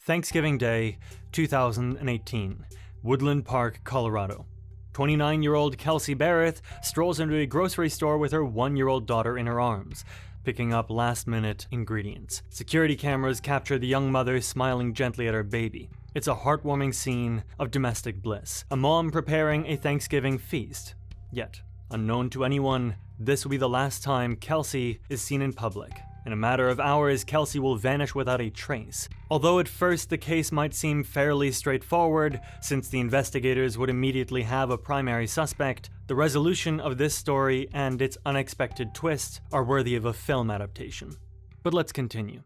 Thanksgiving Day, 2018, Woodland Park, Colorado. 29-year-old Kelsey Berreth strolls into a grocery store with her 1-year-old daughter in her arms, picking up last-minute ingredients. Security cameras capture the young mother smiling gently at her baby. It's a heartwarming scene of domestic bliss, a mom preparing a Thanksgiving feast. Yet, unknown to anyone, this will be the last time Kelsey is seen in public. In a matter of hours, Kelsey will vanish without a trace. Although at first the case might seem fairly straightforward, since the investigators would immediately have a primary suspect, the resolution of this story and its unexpected twist are worthy of a film adaptation. But let's continue.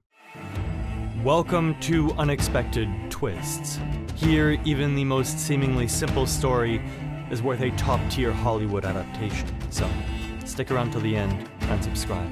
Welcome to Unexpected Twists. Here, even the most seemingly simple story is worth a top-tier Hollywood adaptation. So, stick around till the end and subscribe.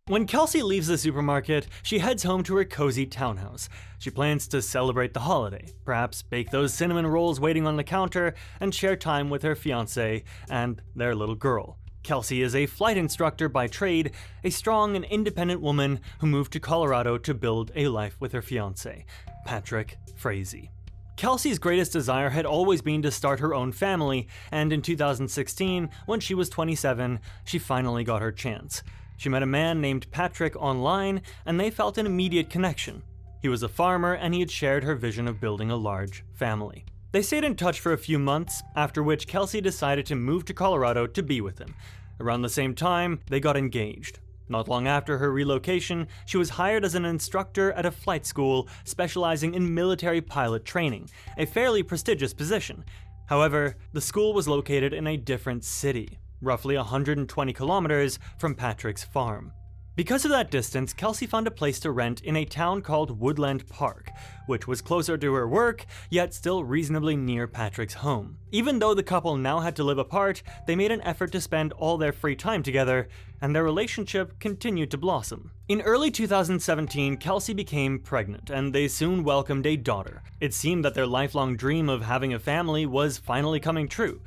When Kelsey leaves the supermarket, she heads home to her cozy townhouse. She plans to celebrate the holiday, perhaps bake those cinnamon rolls waiting on the counter, and share time with her fiancé and their little girl. Kelsey is a flight instructor by trade, a strong and independent woman who moved to Colorado to build a life with her fiancé, Patrick Frazee. Kelsey's greatest desire had always been to start her own family, and in 2016, when she was 27, she finally got her chance. She met a man named Patrick online, and they felt an immediate connection. He was a farmer, and he had shared her vision of building a large family. They stayed in touch for a few months, after which Kelsey decided to move to Colorado to be with him. Around the same time, they got engaged. Not long after her relocation, she was hired as an instructor at a flight school specializing in military pilot training, a fairly prestigious position. However, the school was located in a different city, roughly 120 kilometers from Patrick's farm. Because of that distance, Kelsey found a place to rent in a town called Woodland Park, which was closer to her work, yet still reasonably near Patrick's home. Even though the couple now had to live apart, they made an effort to spend all their free time together, and their relationship continued to blossom. In early 2017, Kelsey became pregnant, and they soon welcomed a daughter. It seemed that their lifelong dream of having a family was finally coming true.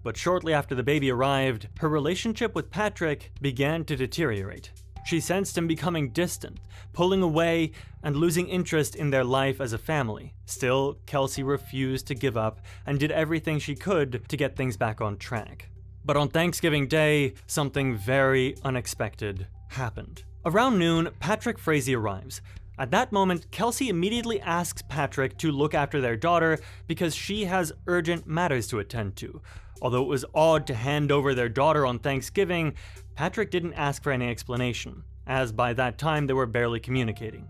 But shortly after the baby arrived, her relationship with Patrick began to deteriorate. She sensed him becoming distant, pulling away, and losing interest in their life as a family. Still, Kelsey refused to give up and did everything she could to get things back on track. But on Thanksgiving Day, something very unexpected happened. Around noon, Patrick Frazee arrives. At that moment, Kelsey immediately asks Patrick to look after their daughter because she has urgent matters to attend to. Although it was odd to hand over their daughter on Thanksgiving, Patrick didn't ask for any explanation, as by that time they were barely communicating.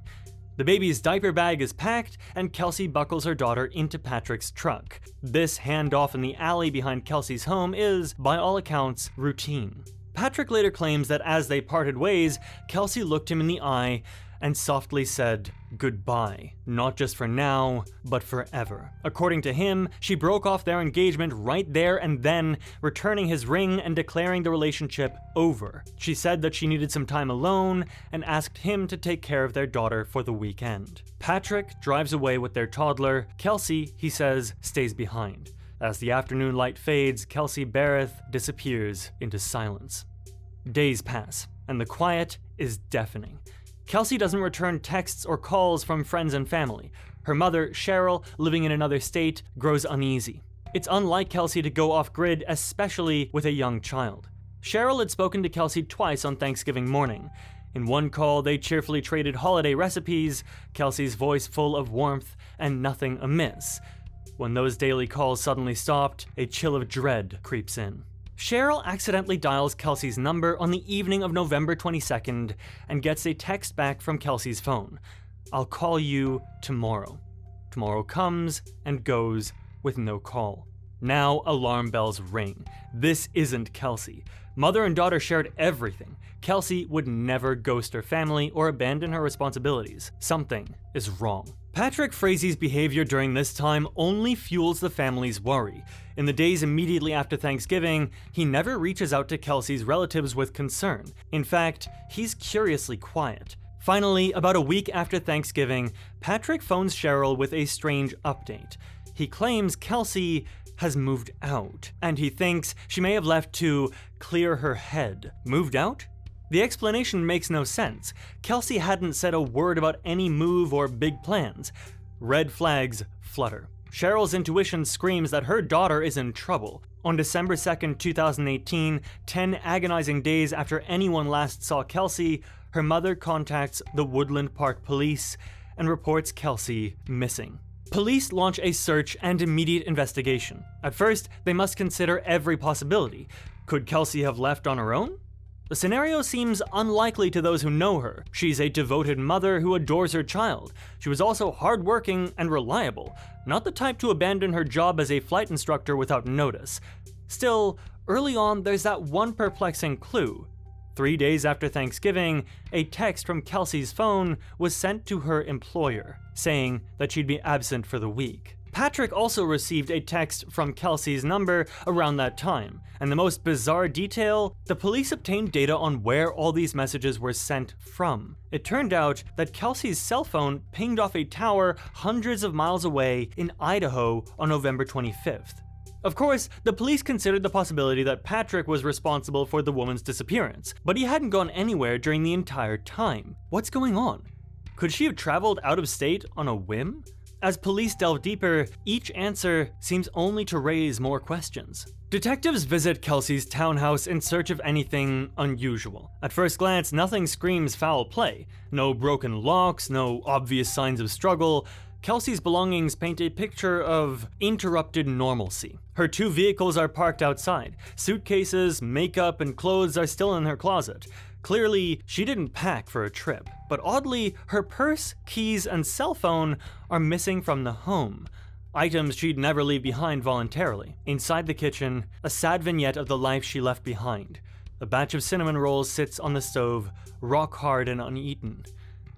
The baby's diaper bag is packed, and Kelsey buckles her daughter into Patrick's truck. This handoff in the alley behind Kelsey's home is, by all accounts, routine. Patrick later claims that as they parted ways, Kelsey looked him in the eye and softly said, "Goodbye, not just for now, but forever." According to him, she broke off their engagement right there and then, returning his ring and declaring the relationship over. She said that she needed some time alone and asked him to take care of their daughter for the weekend. Patrick drives away with their toddler. Kelsey, he says, stays behind. As the afternoon light fades, Kelsey Berreth disappears into silence. Days pass, and the quiet is deafening. Kelsey doesn't return texts or calls from friends and family. Her mother, Cheryl, living in another state, grows uneasy. It's unlike Kelsey to go off-grid, especially with a young child. Cheryl had spoken to Kelsey twice on Thanksgiving morning. In one call, they cheerfully traded holiday recipes, Kelsey's voice full of warmth and nothing amiss. When those daily calls suddenly stopped, a chill of dread creeps in. Cheryl accidentally dials Kelsey's number on the evening of November 22nd and gets a text back from Kelsey's phone. "I'll call you tomorrow." Tomorrow comes and goes with no call. Now alarm bells ring. This isn't Kelsey. Mother and daughter shared everything. Kelsey would never ghost her family or abandon her responsibilities. Something is wrong. Patrick Frazee's behavior during this time only fuels the family's worry. In the days immediately after Thanksgiving, he never reaches out to Kelsey's relatives with concern. In fact, he's curiously quiet. Finally, about a week after Thanksgiving, Patrick phones Cheryl with a strange update. He claims Kelsey has moved out, and he thinks she may have left to clear her head. Moved out? The explanation makes no sense. Kelsey hadn't said a word about any move or big plans. Red flags flutter. Cheryl's intuition screams that her daughter is in trouble. On December 2nd, 2018, 10 agonizing days after anyone last saw Kelsey, her mother contacts the Woodland Park police and reports Kelsey missing. Police launch a search and immediate investigation. At first, they must consider every possibility. Could Kelsey have left on her own? The scenario seems unlikely to those who know her. She's a devoted mother who adores her child. She was also hardworking and reliable, not the type to abandon her job as a flight instructor without notice. Still, early on, there's that one perplexing clue. 3 days after Thanksgiving, a text from Kelsey's phone was sent to her employer, saying that she'd be absent for the week. Patrick also received a text from Kelsey's number around that time, and the most bizarre detail, the police obtained data on where all these messages were sent from. It turned out that Kelsey's cell phone pinged off a tower hundreds of miles away in Idaho on November 25th. Of course, the police considered the possibility that Patrick was responsible for the woman's disappearance, but he hadn't gone anywhere during the entire time. What's going on? Could she have traveled out of state on a whim? As police delve deeper, each answer seems only to raise more questions. Detectives visit Kelsey's townhouse in search of anything unusual. At first glance, nothing screams foul play. No broken locks, no obvious signs of struggle. Kelsey's belongings paint a picture of interrupted normalcy. Her 2 vehicles are parked outside. Suitcases, makeup, and clothes are still in her closet. Clearly, she didn't pack for a trip. But oddly, her purse, keys, and cell phone are missing from the home. Items she'd never leave behind voluntarily. Inside the kitchen, a sad vignette of the life she left behind. A batch of cinnamon rolls sits on the stove, rock hard and uneaten,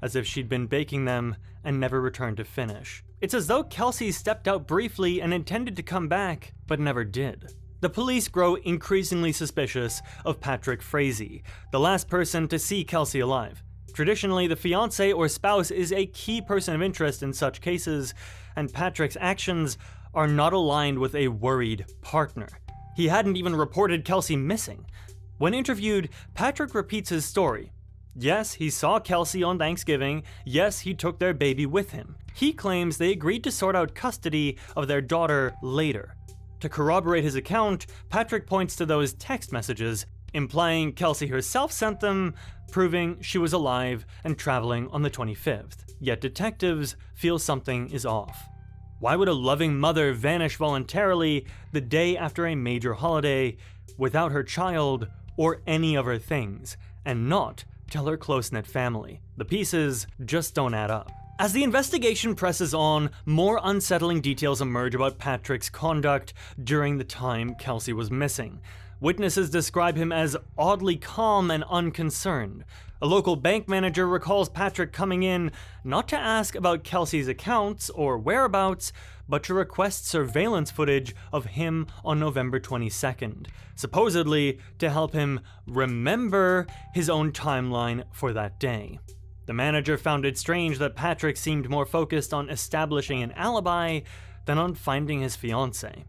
as if she'd been baking them and never returned to finish. It's as though Kelsey stepped out briefly and intended to come back, but never did. The police grow increasingly suspicious of Patrick Frazee, the last person to see Kelsey alive. Traditionally, the fiancé or spouse is a key person of interest in such cases, and Patrick's actions are not aligned with a worried partner. He hadn't even reported Kelsey missing. When interviewed, Patrick repeats his story. Yes, he saw Kelsey on Thanksgiving. Yes, he took their baby with him. He claims they agreed to sort out custody of their daughter later. To corroborate his account, Patrick points to those text messages, implying Kelsey herself sent them, proving she was alive and traveling on the 25th. Yet detectives feel something is off. Why would a loving mother vanish voluntarily the day after a major holiday without her child or any of her things, and not tell her close-knit family? The pieces just don't add up. As the investigation presses on, more unsettling details emerge about Patrick's conduct during the time Kelsey was missing. Witnesses describe him as oddly calm and unconcerned. A local bank manager recalls Patrick coming in not to ask about Kelsey's accounts or whereabouts, but to request surveillance footage of him on November 22nd, supposedly to help him remember his own timeline for that day. The manager found it strange that Patrick seemed more focused on establishing an alibi than on finding his fiancée.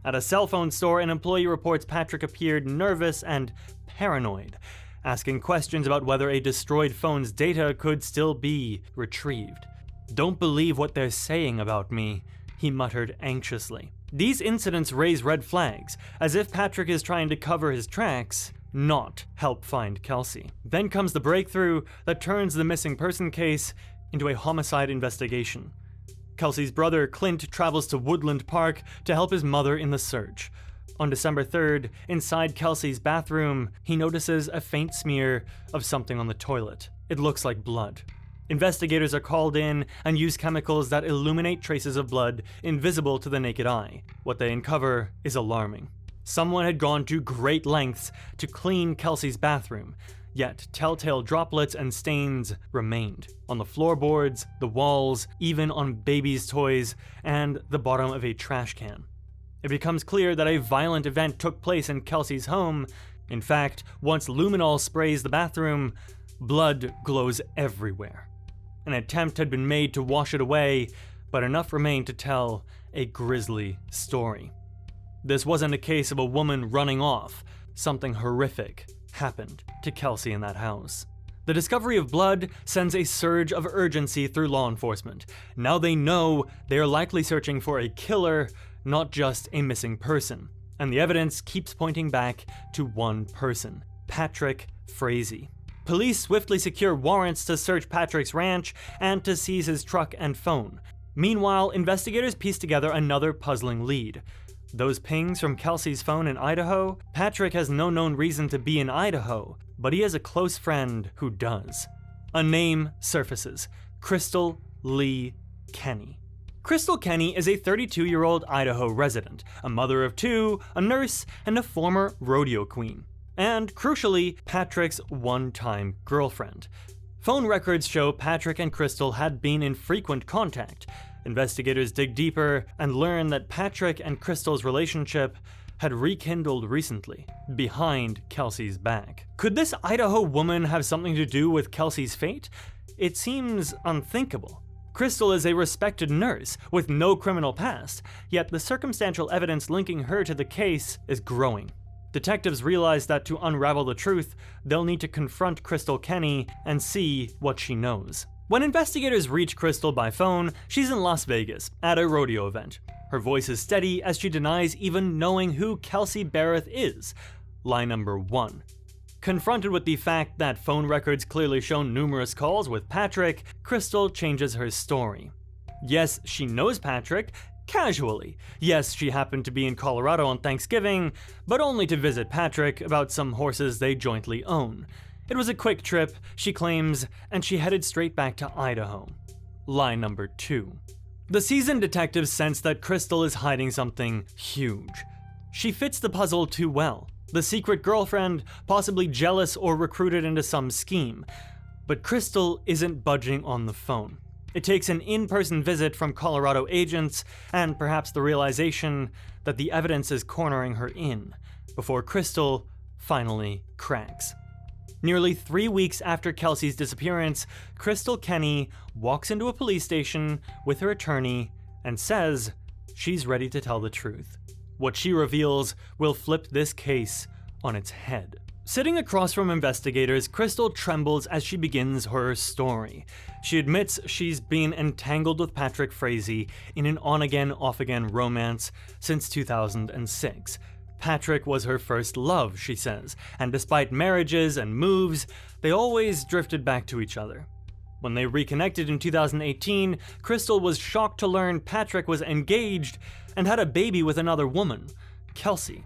At a cell phone store, an employee reports Patrick appeared nervous and paranoid, asking questions about whether a destroyed phone's data could still be retrieved. "Don't believe what they're saying about me," he muttered anxiously. These incidents raise red flags, as if Patrick is trying to cover his tracks, not help find Kelsey. Then comes the breakthrough that turns the missing person case into a homicide investigation. Kelsey's brother, Clint, travels to Woodland Park to help his mother in the search. On December 3rd, inside Kelsey's bathroom, he notices a faint smear of something on the toilet. It looks like blood. Investigators are called in and use chemicals that illuminate traces of blood invisible to the naked eye. What they uncover is alarming. Someone had gone to great lengths to clean Kelsey's bathroom, yet telltale droplets and stains remained on the floorboards, the walls, even on baby's toys, and the bottom of a trash can. It becomes clear that a violent event took place in Kelsey's home. In fact, once luminol sprays the bathroom, blood glows everywhere. An attempt had been made to wash it away, but enough remained to tell a grisly story. This wasn't a case of a woman running off. Something horrific happened to Kelsey in that house. The discovery of blood sends a surge of urgency through law enforcement. Now they know they are likely searching for a killer, not just a missing person. And the evidence keeps pointing back to one person, Patrick Frazee. Police swiftly secure warrants to search Patrick's ranch and to seize his truck and phone. Meanwhile, investigators piece together another puzzling lead. Those pings from Kelsey's phone in Idaho? Patrick has no known reason to be in Idaho, but he has a close friend who does. A name surfaces: Crystal Lee Kenny. Crystal Kenny is a 32-year-old Idaho resident, a mother of two, a nurse, and a former rodeo queen. And, crucially, Patrick's one-time girlfriend. Phone records show Patrick and Crystal had been in frequent contact. Investigators dig deeper and learn that Patrick and Crystal's relationship had rekindled recently, behind Kelsey's back. Could this Idaho woman have something to do with Kelsey's fate? It seems unthinkable. Crystal is a respected nurse with no criminal past, yet the circumstantial evidence linking her to the case is growing. Detectives realize that to unravel the truth, they'll need to confront Crystal Kenny and see what she knows. When investigators reach Crystal by phone, she's in Las Vegas, at a rodeo event. Her voice is steady as she denies even knowing who Kelsey Berreth is. Lie number 1. Confronted with the fact that phone records clearly show numerous calls with Patrick, Crystal changes her story. Yes, she knows Patrick, casually. Yes, she happened to be in Colorado on Thanksgiving, but only to visit Patrick about some horses they jointly own. It was a quick trip, she claims, and she headed straight back to Idaho. Lie number 2. The seasoned detectives sense that Crystal is hiding something huge. She fits the puzzle too well. The secret girlfriend, possibly jealous or recruited into some scheme. But Crystal isn't budging on the phone. It takes an in-person visit from Colorado agents, and perhaps the realization that the evidence is cornering her in, before Crystal finally cracks. Nearly 3 weeks after Kelsey's disappearance, Crystal Kenny walks into a police station with her attorney and says she's ready to tell the truth. What she reveals will flip this case on its head. Sitting across from investigators, Crystal trembles as she begins her story. She admits she's been entangled with Patrick Frazee in an on-again, off-again romance since 2006. Patrick was her first love, she says, and despite marriages and moves, they always drifted back to each other. When they reconnected in 2018, Crystal was shocked to learn Patrick was engaged and had a baby with another woman, Kelsey.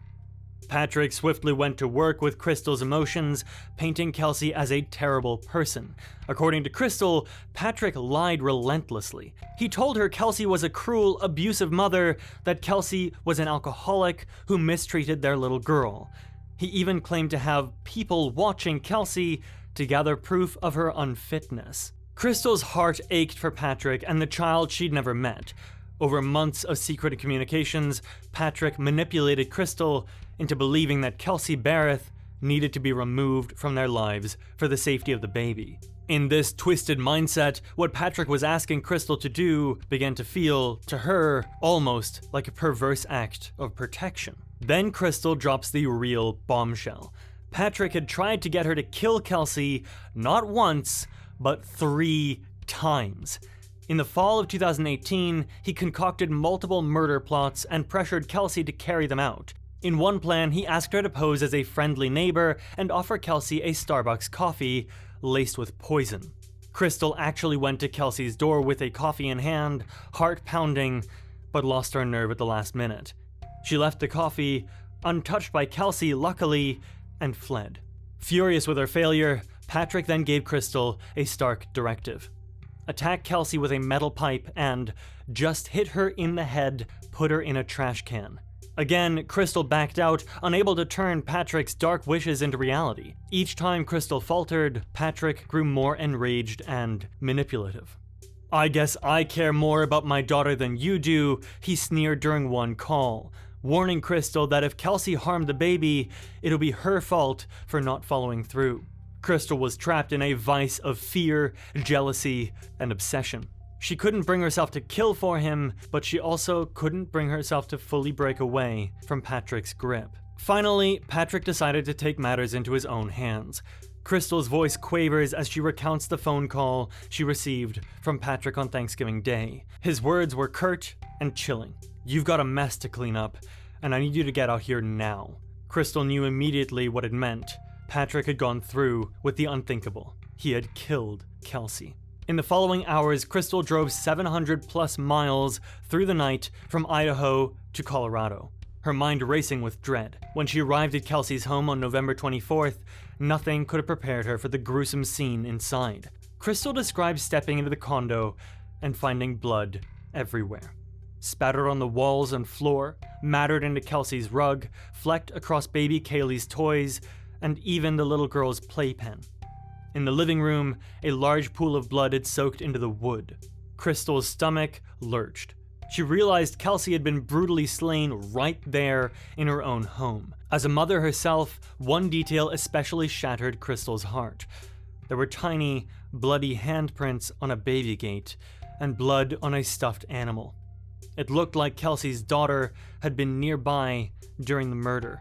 Patrick swiftly went to work with Crystal's emotions, painting Kelsey as a terrible person. According to Crystal, Patrick lied relentlessly. He told her Kelsey was a cruel, abusive mother, that Kelsey was an alcoholic who mistreated their little girl. He even claimed to have people watching Kelsey to gather proof of her unfitness. Crystal's heart ached for Patrick and the child she'd never met. Over months of secret communications, Patrick manipulated Crystal into believing that Kelsey Berreth needed to be removed from their lives for the safety of the baby. In this twisted mindset, what Patrick was asking Crystal to do began to feel, to her, almost like a perverse act of protection. Then Crystal drops the real bombshell. Patrick had tried to get her to kill Kelsey not once, but 3 times. In the fall of 2018, he concocted multiple murder plots and pressured Kelsey to carry them out. In one plan, he asked her to pose as a friendly neighbor and offer Kelsey a Starbucks coffee laced with poison. Crystal actually went to Kelsey's door with a coffee in hand, heart pounding, but lost her nerve at the last minute. She left the coffee, untouched by Kelsey, luckily, and fled. Furious with her failure, Patrick then gave Crystal a stark directive. Attack Kelsey with a metal pipe and just hit her in the head, put her in a trash can. Again, Crystal backed out, unable to turn Patrick's dark wishes into reality. Each time Crystal faltered, Patrick grew more enraged and manipulative. "I guess I care more about my daughter than you do," he sneered during one call, warning Crystal that if Kelsey harmed the baby, it'll be her fault for not following through. Crystal was trapped in a vice of fear, jealousy, and obsession. She couldn't bring herself to kill for him, but she also couldn't bring herself to fully break away from Patrick's grip. Finally, Patrick decided to take matters into his own hands. Crystal's voice quavers as she recounts the phone call she received from Patrick on Thanksgiving Day. His words were curt and chilling. "You've got a mess to clean up, and I need you to get out here now." Crystal knew immediately what it meant. Patrick had gone through with the unthinkable. He had killed Kelsey. In the following hours, Crystal drove 700 plus miles through the night from Idaho to Colorado, her mind racing with dread. When she arrived at Kelsey's home on November 24th, nothing could have prepared her for the gruesome scene inside. Crystal described stepping into the condo and finding blood everywhere. Spattered on the walls and floor, mattered into Kelsey's rug, flecked across baby Kaylee's toys, and even the little girl's playpen. In the living room, a large pool of blood had soaked into the wood. Crystal's stomach lurched. She realized Kelsey had been brutally slain right there in her own home. As a mother herself, one detail especially shattered Crystal's heart. There were tiny, bloody handprints on a baby gate, and blood on a stuffed animal. It looked like Kelsey's daughter had been nearby during the murder,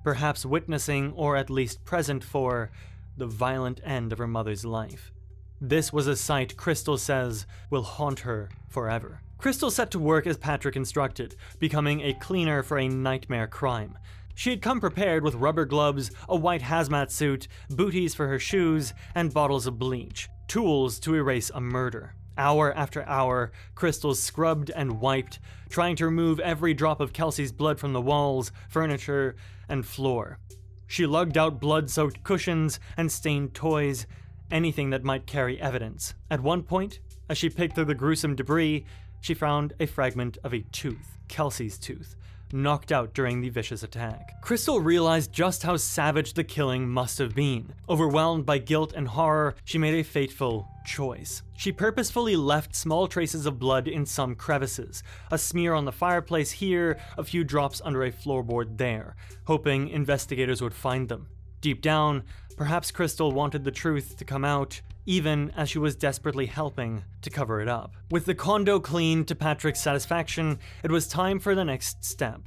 perhaps witnessing or at least present for the violent end of her mother's life. This was a sight Crystal says will haunt her forever. Crystal set to work as Patrick instructed, becoming a cleaner for a nightmare crime. She had come prepared with rubber gloves, a white hazmat suit, booties for her shoes, and bottles of bleach, tools to erase a murder. Hour after hour, Crystal scrubbed and wiped, trying to remove every drop of Kelsey's blood from the walls, furniture, and floor. She lugged out blood-soaked cushions and stained toys, anything that might carry evidence. At one point, as she picked through the gruesome debris, she found a fragment of a tooth, Kelsey's tooth, knocked out during the vicious attack. Crystal realized just how savage the killing must have been. Overwhelmed by guilt and horror, she made a fateful choice. She purposefully left small traces of blood in some crevices, a smear on the fireplace here, a few drops under a floorboard there, hoping investigators would find them. Deep down, perhaps Crystal wanted the truth to come out, even as she was desperately helping to cover it up. With the condo cleaned to Patrick's satisfaction, it was time for the next step,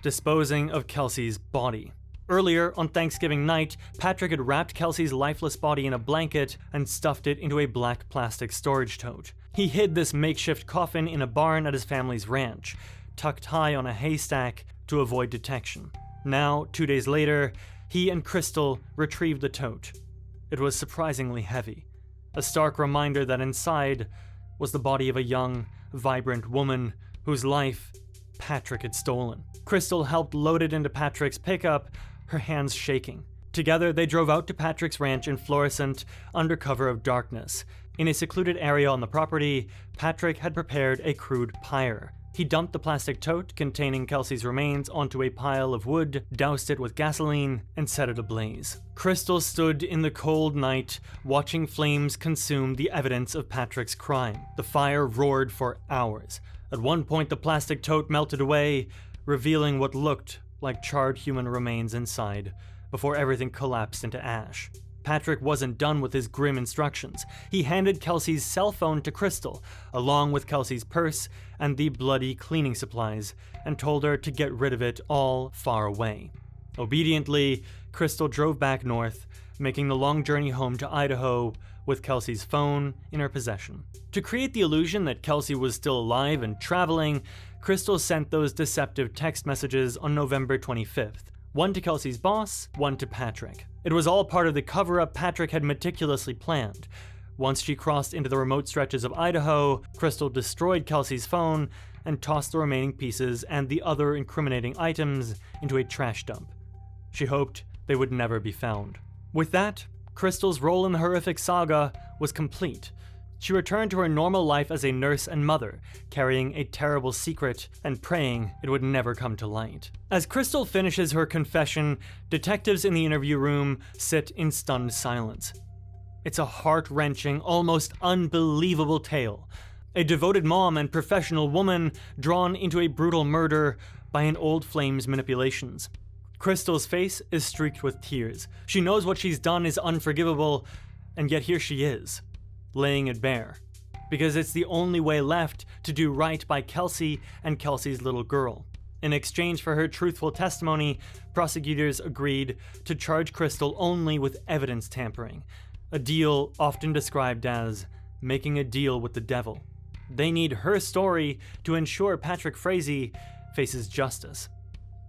disposing of Kelsey's body. Earlier, on Thanksgiving night, Patrick had wrapped Kelsey's lifeless body in a blanket and stuffed it into a black plastic storage tote. He hid this makeshift coffin in a barn at his family's ranch, tucked high on a haystack to avoid detection. Now, 2 days later, he and Crystal retrieved the tote. It was surprisingly heavy, a stark reminder that inside was the body of a young, vibrant woman whose life Patrick had stolen. Crystal helped load it into Patrick's pickup, her hands shaking. Together, they drove out to Patrick's ranch in Florissant under cover of darkness. In a secluded area on the property, Patrick had prepared a crude pyre. He dumped the plastic tote containing Kelsey's remains onto a pile of wood, doused it with gasoline, and set it ablaze. Crystal stood in the cold night, watching flames consume the evidence of Patrick's crime. The fire roared for hours. At one point, the plastic tote melted away, revealing what looked like charred human remains inside, before everything collapsed into ash. Patrick wasn't done with his grim instructions. He handed Kelsey's cell phone to Crystal, along with Kelsey's purse and the bloody cleaning supplies, and told her to get rid of it all far away. Obediently, Crystal drove back north, making the long journey home to Idaho with Kelsey's phone in her possession. To create the illusion that Kelsey was still alive and traveling, Crystal sent those deceptive text messages on November 25th. One to Kelsey's boss, one to Patrick. It was all part of the cover-up Patrick had meticulously planned. Once she crossed into the remote stretches of Idaho, Crystal destroyed Kelsey's phone and tossed the remaining pieces and the other incriminating items into a trash dump. She hoped they would never be found. With that, Crystal's role in the horrific saga was complete. She returned to her normal life as a nurse and mother, carrying a terrible secret and praying it would never come to light. As Crystal finishes her confession, detectives in the interview room sit in stunned silence. It's a heart-wrenching, almost unbelievable tale. A devoted mom and professional woman drawn into a brutal murder by an old flame's manipulations. Crystal's face is streaked with tears. She knows what she's done is unforgivable, and yet here she is, laying it bare, because it's the only way left to do right by Kelsey and Kelsey's little girl. In exchange for her truthful testimony, prosecutors agreed to charge Crystal only with evidence tampering, a deal often described as making a deal with the devil. They need her story to ensure Patrick Frazee faces justice.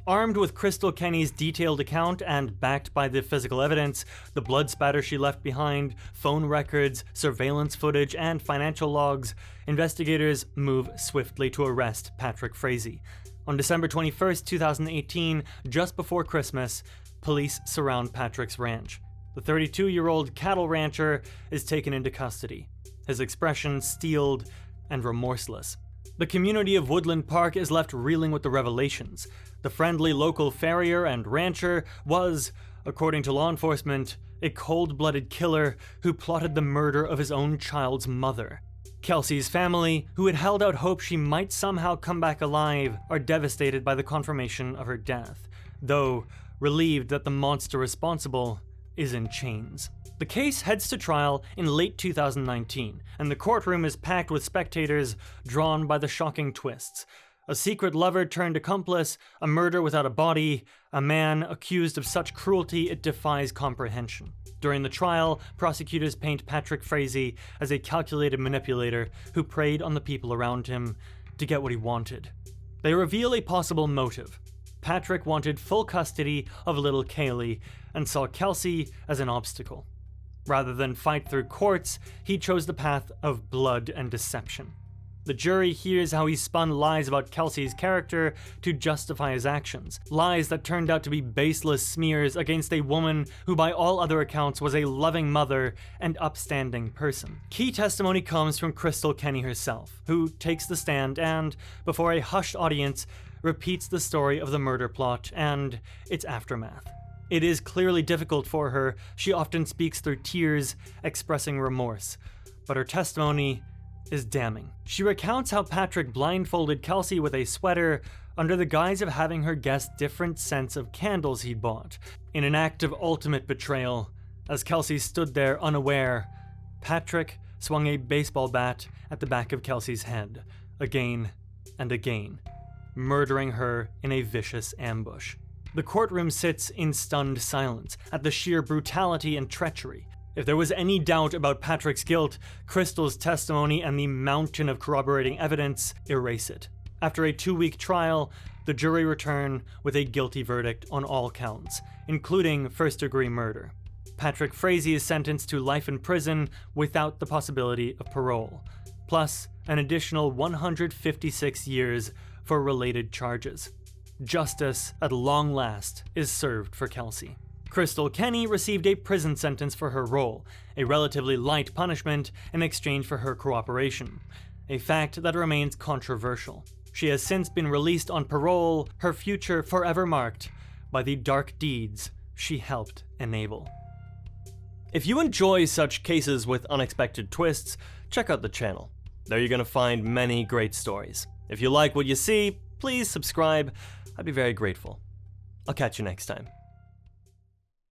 Armed with Crystal Kenny's detailed account and backed by the physical evidence, the blood spatter she left behind, phone records, surveillance footage, and financial logs, investigators move swiftly to arrest Patrick Frazee. On December 21, 2018, just before Christmas, police surround Patrick's ranch. The 32-year-old cattle rancher is taken into custody, his expression steeled and remorseless. The community of Woodland Park is left reeling with the revelations. The friendly local farrier and rancher was, according to law enforcement, a cold-blooded killer who plotted the murder of his own child's mother. Kelsey's family, who had held out hope she might somehow come back alive, are devastated by the confirmation of her death, though relieved that the monster responsible is in chains. The case heads to trial in late 2019, and the courtroom is packed with spectators drawn by the shocking twists. A secret lover turned accomplice, a murder without a body, a man accused of such cruelty it defies comprehension. During the trial, prosecutors paint Patrick Frazee as a calculated manipulator who preyed on the people around him to get what he wanted. They reveal a possible motive. Patrick wanted full custody of little Kaylee and saw Kelsey as an obstacle. Rather than fight through courts, he chose the path of blood and deception. The jury hears how he spun lies about Kelsey's character to justify his actions, lies that turned out to be baseless smears against a woman who by all other accounts was a loving mother and upstanding person. Key testimony comes from Crystal Kenny herself, who takes the stand and, before a hushed audience, repeats the story of the murder plot and its aftermath. It is clearly difficult for her. She often speaks through tears, expressing remorse, but her testimony is damning. She recounts how Patrick blindfolded Kelsey with a sweater under the guise of having her guess different scents of candles he'd bought. In an act of ultimate betrayal, as Kelsey stood there unaware, Patrick swung a baseball bat at the back of Kelsey's head, again and again, murdering her in a vicious ambush. The courtroom sits in stunned silence at the sheer brutality and treachery. If there was any doubt about Patrick's guilt, Crystal's testimony and the mountain of corroborating evidence erase it. After a 2-week trial, the jury return with a guilty verdict on all counts, including first-degree murder. Patrick Frazee is sentenced to life in prison without the possibility of parole, plus an additional 156 years for related charges. Justice, at long last, is served for Kelsey. Crystal Kenny received a prison sentence for her role, a relatively light punishment in exchange for her cooperation, a fact that remains controversial. She has since been released on parole, her future forever marked by the dark deeds she helped enable. If you enjoy such cases with unexpected twists, check out the channel. There you're going to find many great stories. If you like what you see, please subscribe. I'd be very grateful. I'll catch you next time.